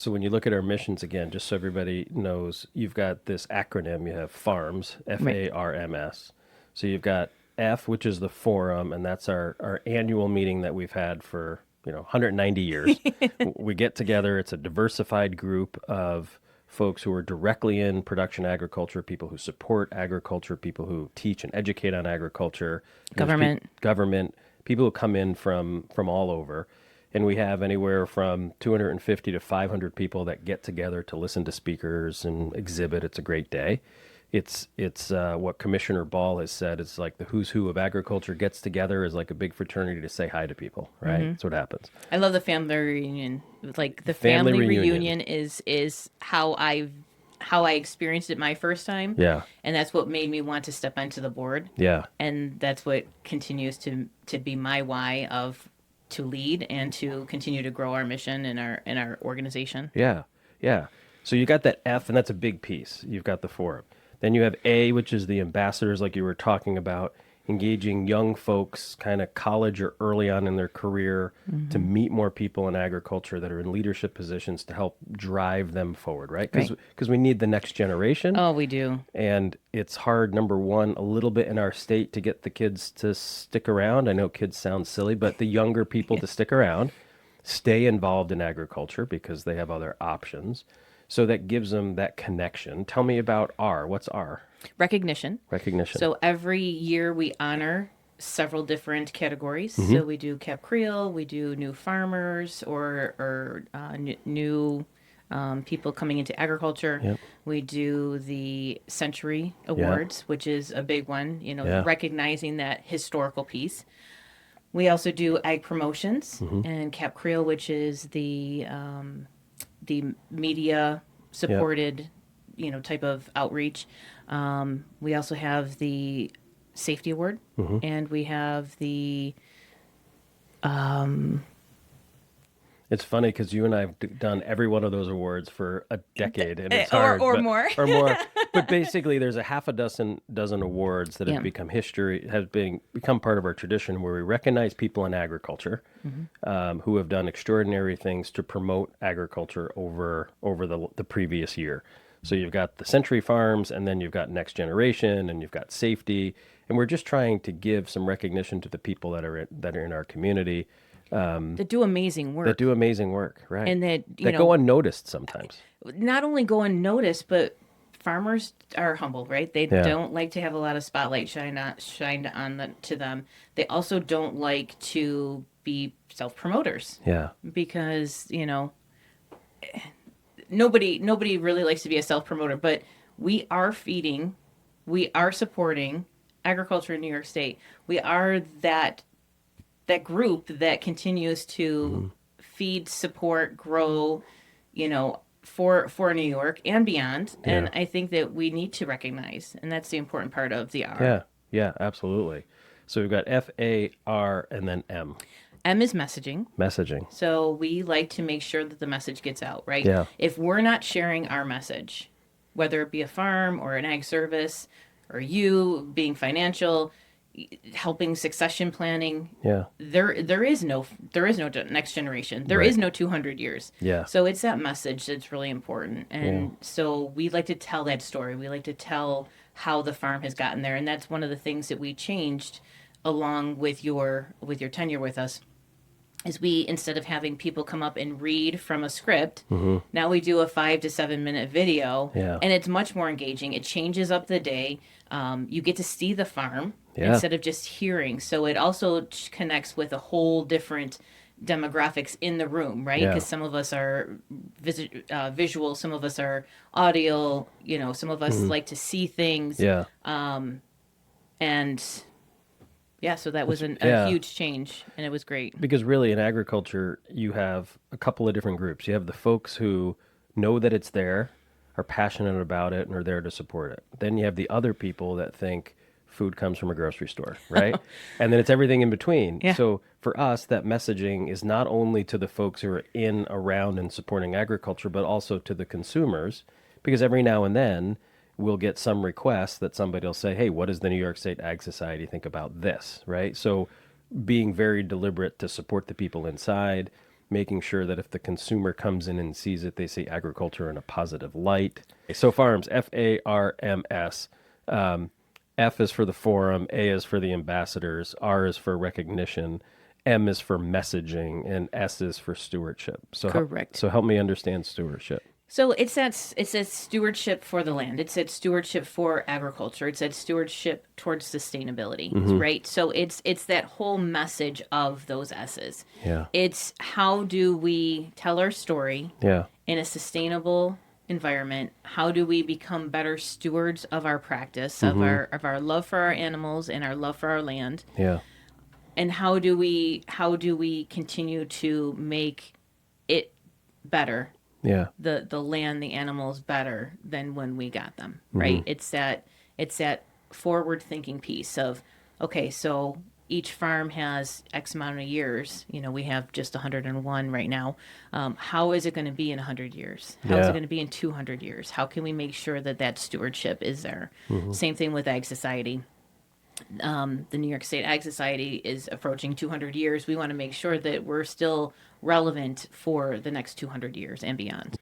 So when you look at our missions again, just so everybody knows, you've got this acronym. You have FARMS, Right. FARMS. So you've got F, which is the forum, and that's our annual meeting that we've had for 190 years. We get together. It's a diversified group of folks who are directly in production agriculture, people who support agriculture, people who teach and educate on agriculture. There's Government. government, people who come in from all over, and we have anywhere from 250 to 500 people that get together to listen to speakers and exhibit. It's a great day. It's what Commissioner Ball has said. It's like the who's who of agriculture gets together as like a big fraternity to say hi to people, right? That's what happens. I love the family reunion. Like the Family family reunion. reunion is how I experienced it my first time, Yeah, and that's what made me want to step onto the board, yeah, and that's what continues to be my why of to lead and to continue to grow our mission in our organization. yeah, yeah. So you got that F, and that's a big piece. You've got the forum. Then you have A, which is the ambassadors, like you were talking about, engaging young folks, kind of college or early on in their career, to Hmm. meet more people in agriculture that are in leadership positions to help drive them forward, right? Right. Because we need the next generation. Oh, we do. And it's hard, number one, a little bit in our state to get the kids to stick around. I know kids sound silly, but the younger people to stick around, stay involved in agriculture because they have other options. So that gives them that connection. Tell me about R. What's R? Recognition. Recognition. So every year we honor several different categories. Mm-hmm. So we do Cap Creole, we do new farmers or new people coming into agriculture. Yep. We do the Century Yeah. Awards, which is a big one, Yeah. recognizing that historical piece. We also do ag promotions Mm-hmm. and Cap Creole, which is the media Yep. supported, type of outreach. We also have the safety award, Mm-hmm. and we have the It's funny because you and I have done every one of those awards for a decade, and it's or hard, or but more. or more. But basically, there's a half a dozen awards that have Yeah. become history, have become part of our tradition, where we recognize people in agriculture who have done extraordinary things to promote agriculture over the previous year. So you've got the Century Farms, and then you've got Next Generation, and you've got Safety, and we're just trying to give some recognition to the people that are in our community That do amazing that work, do amazing work, right? and that That go unnoticed sometimes. not only go unnoticed, but farmers are humble, right? They Yeah, don't like to have a lot of spotlight shined on to them. They also don't like to be self promoters yeah, because nobody really likes to be a self promoter, but we are supporting agriculture in New York State. We are that group that continues hmm, to feed, support, grow, for New York and beyond. yeah, And I think that we need to recognize, and that's the important part of the R. yeah, yeah, absolutely. So we've got FAR and then M, M is messaging. messaging. So we like to make sure that the message gets out, right? Yeah, If we're not sharing our message, whether it be a farm or an ag service or you being financial, helping succession planning, yeah, there is no next generation. There right. is no 200 years. Yeah, So it's that message that's really important. yeah, And so we like to tell that story. We like to tell how the farm has gotten there, and that's one of the things that we changed along with your tenure with us is we instead of having people come up and read from a script, hmm, now we do a 5 to 7 minute video, yeah, and it's much more engaging. It changes up the day. You get to see the farm yeah, instead of just hearing, so it also connects with a whole different demographics in the room, right? yeah, Because some of us are visual, some of us are audio. Some of us hmm, like to see things, yeah. and yeah, so that was a Yeah, huge change, and it was great. because really in agriculture, you have a couple of different groups. You have the folks who know that it's there, are passionate about it, and are there to support it. Then you have the other people that think food comes from a grocery store, right? And then it's everything in between. Yeah. So for us, that messaging is not only to the folks who are in, around, and supporting agriculture, but also to the consumers, because every now and then we'll get some request that somebody will say, hey, what does the New York State Ag Society think about this, right? So being very deliberate to support the people inside, making sure that if the consumer comes in and sees it, they see agriculture in a positive light. So farms, FARMS. F is for the forum, A is for the ambassadors, R is for recognition, M is for messaging, and S is for stewardship. So Correct. So help me understand stewardship. So it's that stewardship for the land. It's that stewardship for agriculture. It's that stewardship towards sustainability, right? So it's that whole message of those S's. Yeah. It's how do we tell our story Yeah. in a sustainable environment? How do we become better stewards of our practice, of our love for our animals and our love for our land? Yeah. And how do we continue to make it better, Yeah. the land, the animals better than when we got them, right? It's that forward thinking piece of, okay, so each farm has X amount of years. We have just 101 right now. How is it going to be in 100 years? How is Yeah. it going to be in 200 years? How can we make sure that stewardship is there? Same thing with Ag Society. The New York State Ag Society is approaching 200 years. We want to make sure that we're still relevant for the next 200 years and beyond.